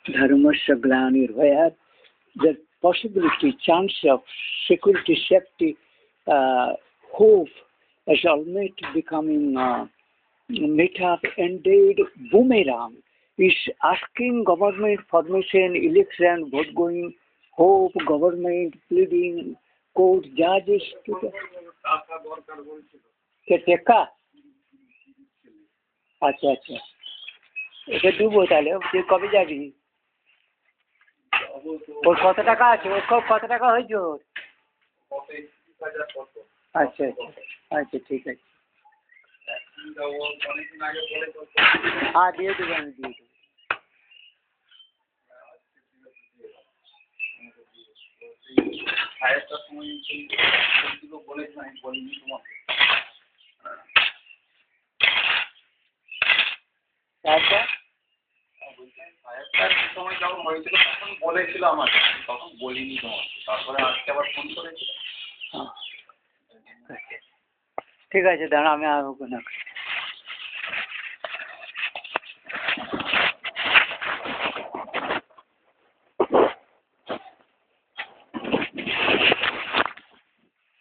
dharmasya glanir, where the possibility, chance of security, safety, hope is almost becoming met up indeed boomerang. Is asking government formation, election, vote going, hope, government pleading, court, judges. টেকা আচ্ছা আচ্ছা এটা দেবো তাহলে তুই কবে যাবি ওর কত টাকা আছে ওর কত টাকা হয়েছে ওর আচ্ছা আচ্ছা আচ্ছা ঠিক আছে হ্যাঁ দিয়ে দেবো আমি দিয়ে দেবো বলেছিল আমাকে তখন বলিনি তোমাকে তারপরে আজকে আবার ফোন করেছিল ঠিক আছে দাঁড়া আমি আসবো না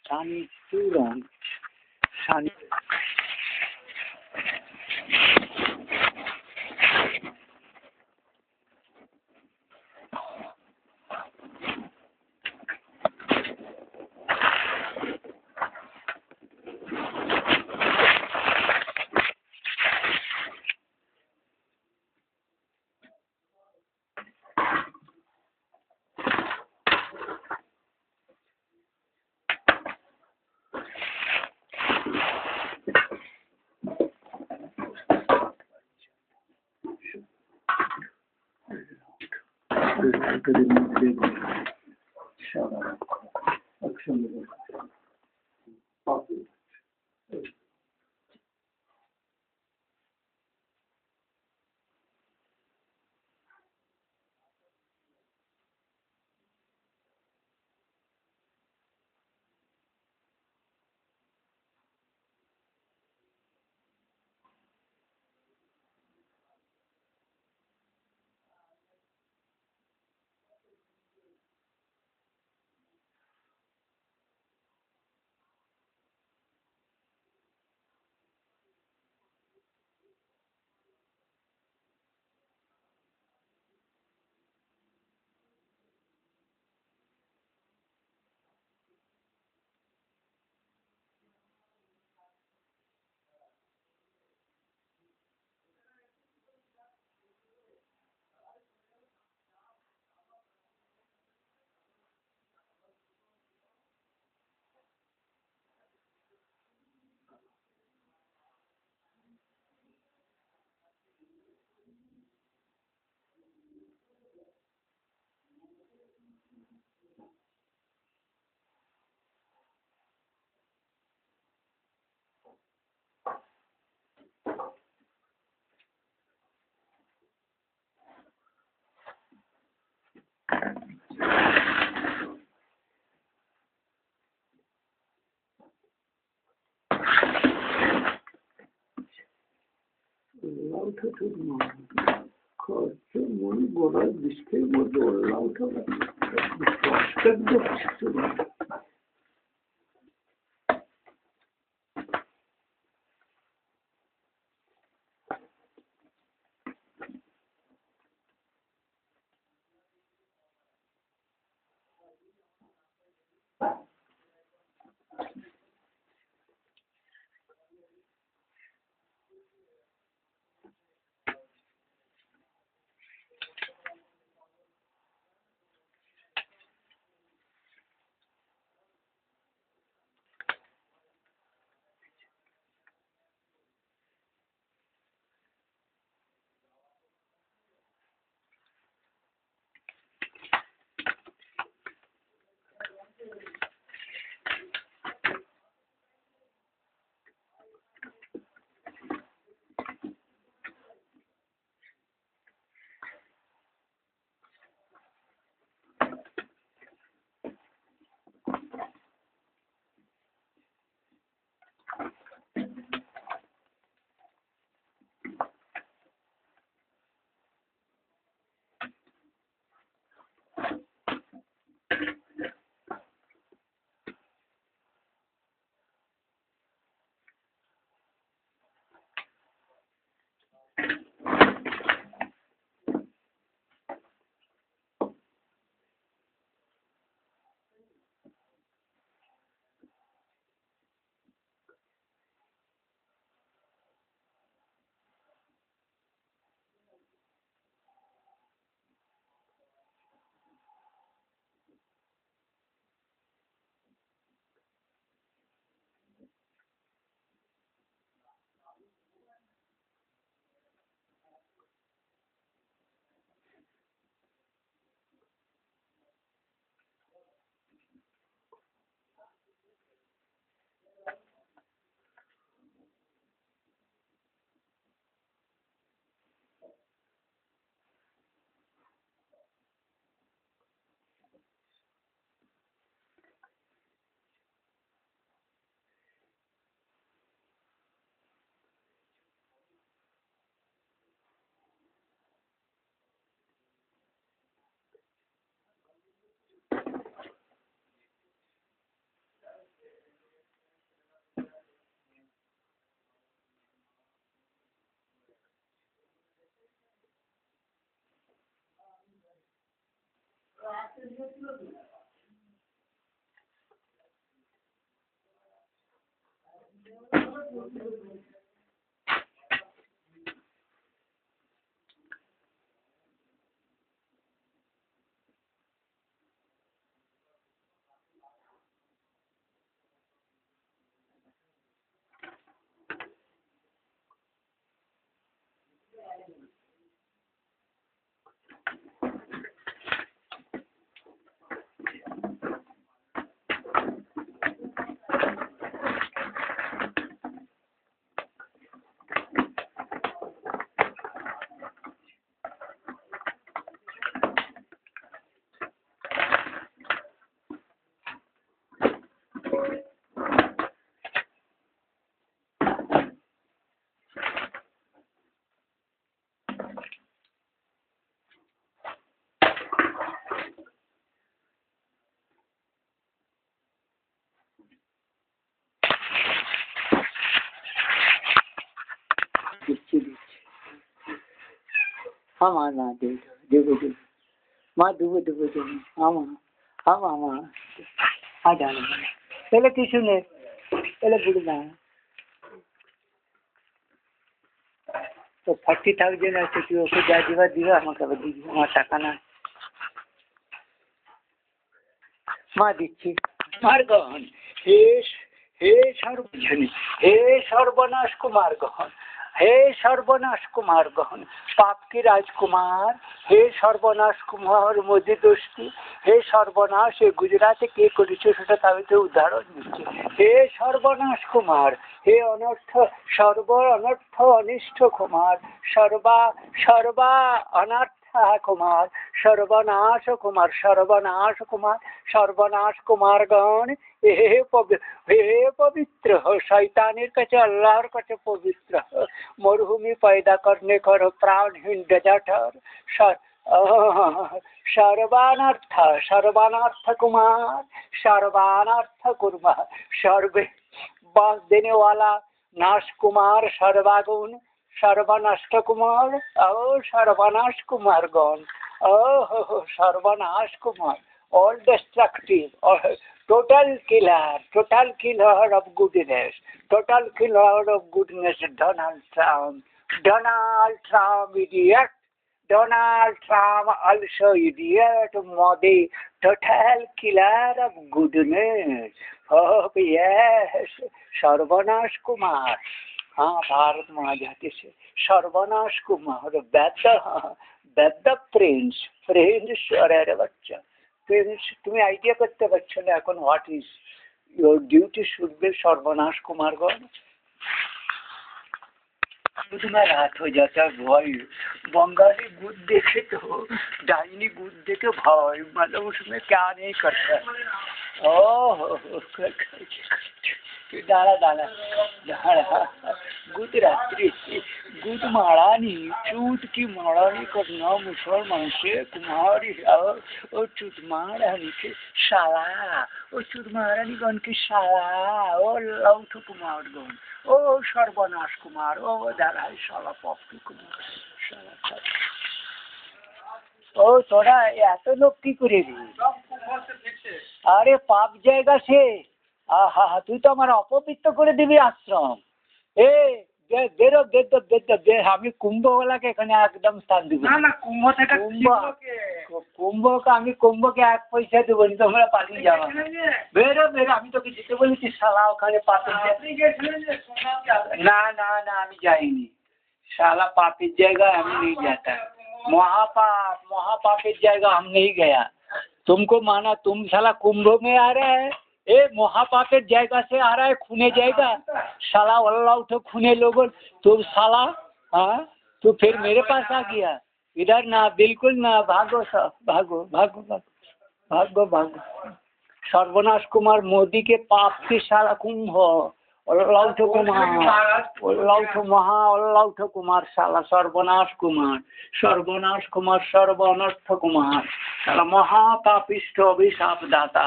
Sunny too long. Sunny. মনে গোড়ায় বৃষ্টির মধ্যে ওল্লা উঠে ஆமா நான் தேவு মা দেবো আমা আমা আমা জানো এলে কিছু নেই এলে বুড়ি না তো 40,000 আছে তুই ওকে যা দিবা আমাকে আবার দিবি আমার টাকা না মা দিচ্ছি মারগণ হে হে সর্বজনী হে সর্বনাশ কুমার গহন हे सर्वनाश कुमार गहन पाप की राजकुमार हे सर्वनाश कुमार मोदी दोस्ती हे सर्वनाश हे गुजरात के उदाहरण हे सर्वनाश कुमार हे अनर्थ सर्व अनर्थ अनिष्ट कुमार सर्वा सर्वा अनर्थ कुमार सर्वनाश सर्वनाश कुमार गण हे पवित्र हो शैतानिर काছে अल्लाहर काছে पवित्र मरुभूमि पैदा करने करो प्राणहीन डेजर्टर सर्वानर्थ कुमार सर्वानर्थ कुर्मा सर्वे बांस देने वाला नाश कुमार सर्वागुण सर्वनष्ट कुमार ओ सर्वनाश कुमार गण ओ सर्वनाश Kumar all destructive or total killer of goodness Donald Trump idiot Donald Trump also idiot Modi total killer of goodness oh yes सर्वनाश कुमार हाँ भारत महाजाति से सर्वनाश कुमार वैद्य प्रिंस अरे बच्चा তুমি আইডিয়া করতে পারছো না এখন what is your duty should be সর্বনাশ কুমারগণ तुम्हें रात हो जाता है भय बंगाली गुद देखे तो डाइनी गुद देखे भय मतलब उसमें क्या नहीं करता डाला डाला डाला गुद रात्रि गुद मारानी चूत की मारानी करना मुसलमान से कुमारी और चूत मारानी के शाला और चूत मारानी गण की शाला और लौथ कुमार गण ओ सर्वनाश कुमार ओ दादा शाला पप की कुमार शाला ओ थोड़ा এত লোক কি করে আরে পাপ জায়গা সে আহা তুই তো আমার অপবিত্র করে দিবি আশ্রম এ বেরো দে আমি কুম্ভওয়ালাকে এখানে একদম স্থান দিব না কুম্ভ থেকে কুম্ভকে আমি কুম্ভকে 1 পয়সা দেবো না তোমরা পালিয়ে যাবা বেরো আমি তোকে যেতে বলেছি শালা ওখানে পাপের না আমি যাইনি শালা পাপের জায়গা আমি नहीं जाता महापापेर जाएगा हम नहीं गया तुमको माना तुम साला कुंभ में आ रहा है ए महापापेर जाएगा से आ रहा है खूने जाएगा साला अल्लाह तो खूने लोगों तुम साला हाँ तो फिर मेरे पास आ गया इधर ना बिल्कुल ना भागो सब भागो भागो भागो भागो सर्वनाश कुमार मोदी के पाप की साला कुंभ अल्लाह कुमार साला सर्वनाश कुमार सर्व अनर्थ कुमार साला महापापिष्ट अभिशाप दाता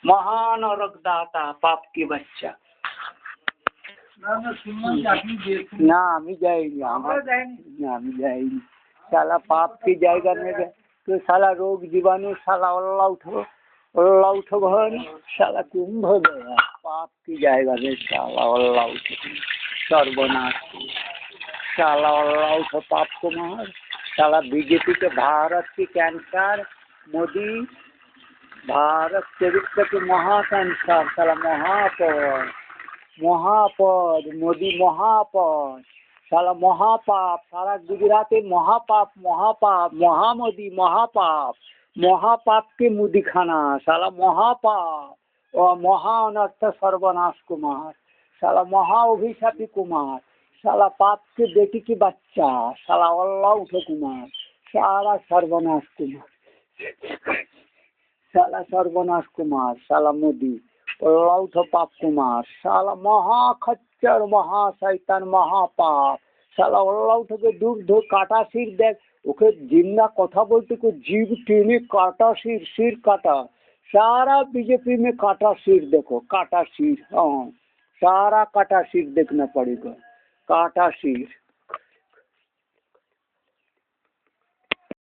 महानरक दाता पाप की बच्चा ना আমি যাইনি সালা পাপ की जाएगा में तो साला रोग जीवाणु साला अल्लाह उठो भवन साला कुंभ गया पाप की जाएगा रे साला अल्लाह उठो सर्वनाश साला अल्लाह उठो पाप कुमार साला बीजेपी के भारत की कैंसर मोदी भारत चरित्र के महाकैंसर साला महापद मोदी महापद साला महापाप सारा गुजरात महापाप महामोदी महापाप के मुदी खाना साला महापाप और महाअनर्थ सर्वनाश कुमार साला महाअभिशापी कुमार साला पाप के बेटी की बच्चा साला अल्लाह उठो कुमार साला सर्वनाश कुमार साला सर्वनाश कुमार साला मोदी अल्लाह उठो पाप कुमार साला महाखच्चर महाशैतान महापाप साला अल्लाह उठो के दूर धो काटा सिर देख ओके जिंदा कथा बोलते को जीव टेने काटा सिर काटा सारा बीजेपी में काटा सिर देखो काटा सिर हाँ सारा काटा सिर देखना पड़ेगा काटा सिर